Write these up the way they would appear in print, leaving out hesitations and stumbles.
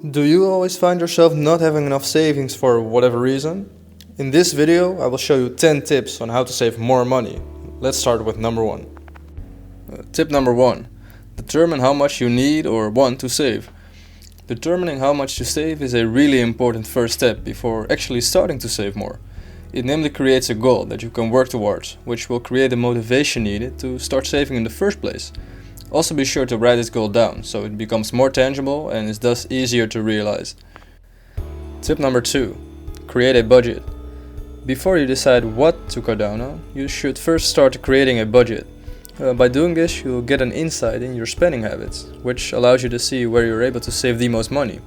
Do you always find yourself not having enough savings for whatever reason? In this video, I will show you 10 tips on how to save more money. Let's start with number 1. Tip number 1. Determine how much you need or want to save. Determining how much to save is a really important first step before actually starting to save more. It namely creates a goal that you can work towards, which will create the motivation needed to start saving in the first place. Also be sure to write this goal down so it becomes more tangible and is thus easier to realize. Tip number 2. Create a budget. Before you decide what to cut down on, you should first start creating a budget. By doing this, you'll get an insight in your spending habits, which allows you to see where you're able to save the most money.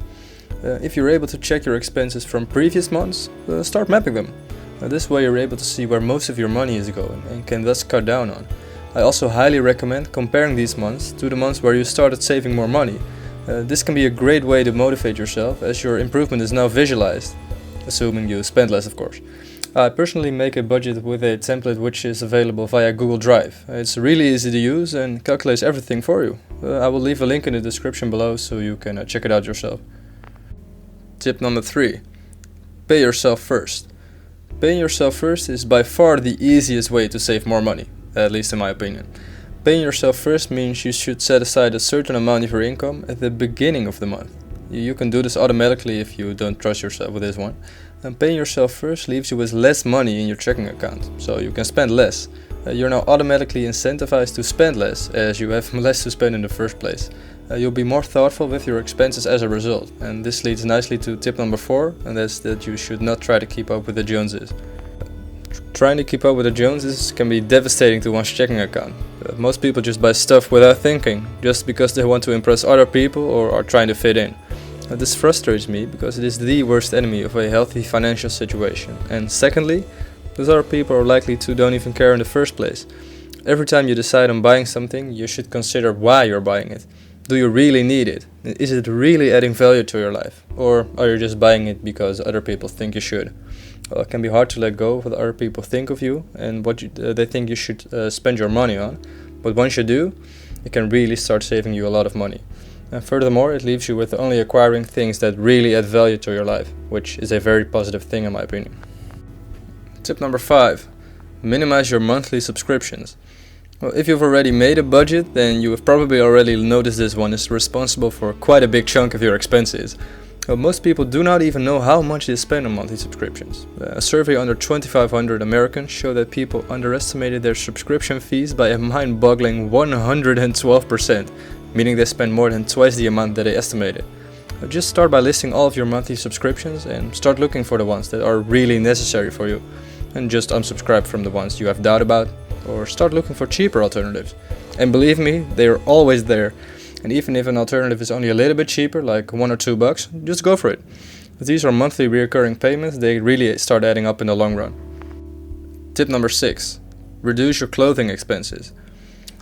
If you're able to check your expenses from previous months, start mapping them. This way you're able to see where most of your money is going and can thus cut down on. I also highly recommend comparing these months to the months where you started saving more money. This can be a great way to motivate yourself as your improvement is now visualized, assuming you spend less of course. I personally make a budget with a template which is available via Google Drive. It's really easy to use and calculates everything for you. I will leave a link in the description below so you can check it out yourself. Tip number 3. Pay yourself first. Paying yourself first is by far the easiest way to save more money. At least in my opinion. Paying yourself first means you should set aside a certain amount of your income at the beginning of the month. You can do this automatically if you don't trust yourself with this one. And paying yourself first leaves you with less money in your checking account, so you can spend less. You're now automatically incentivized to spend less, as you have less to spend in the first place. You'll be more thoughtful with your expenses as a result, and this leads nicely to tip number 4, and that's that you should not try to keep up with the Joneses. Trying to keep up with the Joneses can be devastating to one's checking account. Most people just buy stuff without thinking, just because they want to impress other people or are trying to fit in. This frustrates me because it is the worst enemy of a healthy financial situation. And secondly, those other people are likely to don't even care in the first place. Every time you decide on buying something, you should consider why you're buying it. Do you really need it? Is it really adding value to your life? Or are you just buying it because other people think you should? Well, it can be hard to let go of what other people think of you and what they think you should spend your money on. But once you do, it can really start saving you a lot of money. And furthermore, it leaves you with only acquiring things that really add value to your life, which is a very positive thing in my opinion. Tip number 5. Minimize your monthly subscriptions. Well, if you've already made a budget, then you have probably already noticed this one is responsible for quite a big chunk of your expenses. Most people do not even know how much they spend on monthly subscriptions. A survey under 2,500 Americans showed that people underestimated their subscription fees by a mind-boggling 112%, meaning they spend more than twice the amount that they estimated. Just start by listing all of your monthly subscriptions and start looking for the ones that are really necessary for you. And just unsubscribe from the ones you have doubt about, or start looking for cheaper alternatives. And believe me, they are always there. And even if an alternative is only a little bit cheaper, like $1 or $2, just go for it. If these are monthly recurring payments, they really start adding up in the long run. Tip number 6. Reduce your clothing expenses.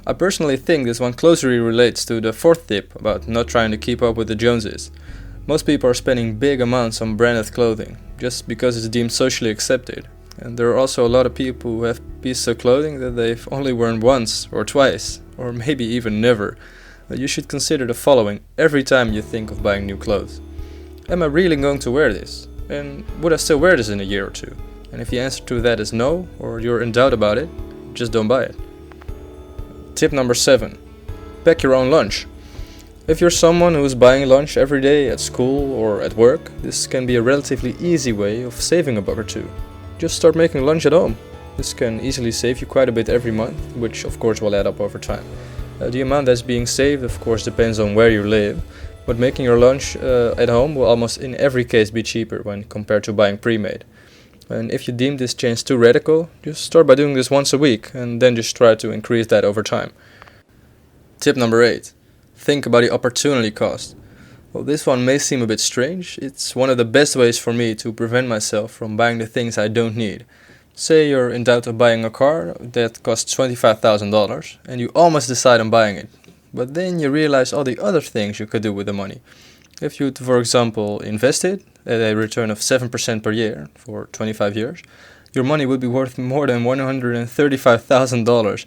I personally think this one closely relates to the 4th tip about not trying to keep up with the Joneses. Most people are spending big amounts on branded clothing, just because it's deemed socially accepted. And there are also a lot of people who have pieces of clothing that they've only worn once or twice, or maybe even never. You should consider the following every time you think of buying new clothes. Am I really going to wear this? And would I still wear this in a year or two? And if the answer to that is no, or you're in doubt about it, just don't buy it. Tip number 7. Pack your own lunch. If you're someone who is buying lunch every day at school or at work, this can be a relatively easy way of saving a buck or two. Just start making lunch at home. This can easily save you quite a bit every month, which of course will add up over time. The amount that's being saved of course depends on where you live, but making your lunch at home will almost in every case be cheaper when compared to buying pre-made. And if you deem this change too radical, just start by doing this once a week and then just try to increase that over time. Tip number 8. Think about the opportunity cost. Well, this one may seem a bit strange. It's one of the best ways for me to prevent myself from buying the things I don't need. Say you're in doubt of buying a car that costs $25,000 and you almost decide on buying it, but then you realize all the other things you could do with the money. If you'd, for example, invest it at a return of 7% per year for 25 years, your money would be worth more than $135,000.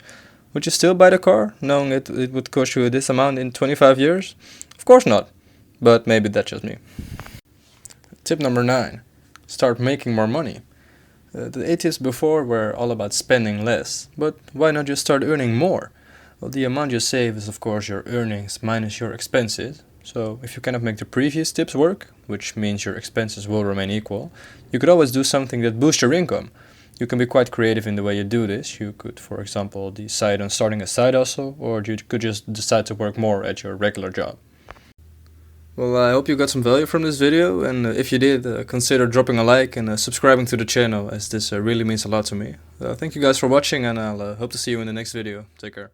Would you still buy the car, knowing it would cost you this amount in 25 years? Of course not. but maybe that's just me. Tip number 9. Start making more money. The 8 tips before were all about spending less, but why not just start earning more? Well, the amount you save is of course your earnings minus your expenses. So if you cannot make the previous tips work, which means your expenses will remain equal, you could always do something that boosts your income. You can be quite creative in the way you do this. You could, for example, decide on starting a side hustle, or you could just decide to work more at your regular job. Well, I hope you got some value from this video, and if you did, consider dropping a like and subscribing to the channel, as this really means a lot to me. Thank you guys for watching, and I'll hope to see you in the next video. Take care.